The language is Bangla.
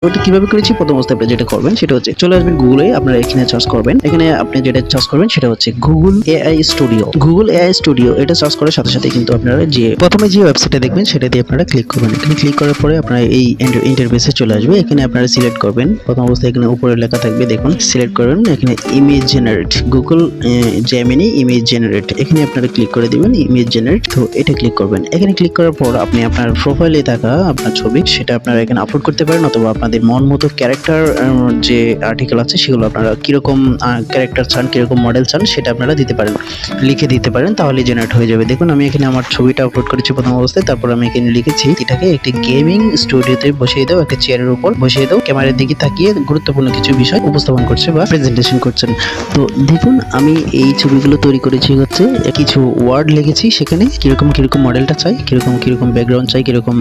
ওটা কিভাবে করেছি প্রথম অবস্থায় আপনি যেটা করবেন সেটা হচ্ছে চলে আসবেন গুগলে, আপনারা এখানে সার্চ করবেন। এখানে আপনি যেটা সার্চ করবেন সেটা হচ্ছে Google AI studio. Google AI studio এটা সার্চ করার সাথে সাথে কিন্তু আপনারা যে প্রথমে যে ওয়েবসাইটে দেখবেন সেটা দিয়ে আপনারা ক্লিক করবেন। এখানে ক্লিক করার পরে আপনারা এই ইন্টারফেসে চলে আসবে। এখানে আপনারা সিলেক্ট করবেন, প্রথম অবস্থায় এখানে উপরে লেখা থাকবে দেখুন, সিলেক্ট করবেন এখানে image generate, Google Gemini image generate, এখানে আপনারা ক্লিক করে দিবেন ইমেজ জেনারেট। তো এটা ক্লিক করবেন। এখানে ক্লিক করার পর আপনি আপনার প্রোফাইলে থাকা আপনার ছবি সেটা আপনারা এখানে আপলোড করতে পারেন, অথবা আপনাদের মন মতো ক্যারেক্টার যে আর্টিকেল আছে সেগুলো আপনারা কিরকম ক্যারেক্টার চান, কিরকম মডেল চান সেটা আপনারা দিতে পারেন, লিখে দিতে পারেন, তাহলে জেনারেট হয়ে যাবে। দেখুন আমি এখানে আমার ছবিটা আপলোড করেছি প্রথম অবস্থায়, তারপর আমি এখানে লিখেছি এটাকে একটি গেমিং স্টুডিওতে বসিয়ে দাও, একটা চেয়ারের উপর বসিয়ে দাও, ক্যামেরার দিকে তাকিয়ে গুরুত্বপূর্ণ কিছু বিষয় উপস্থাপন করছে বা প্রেজেন্টেশন করছেন। তো দেখুন আমি এই ছবিগুলো তৈরি করেছি হচ্ছে কিছু ওয়ার্ড লিখেছি, সেখানে কিরকম মডেলটা চাই, কিরকম ব্যাকগ্রাউন্ড চাই, কিরকম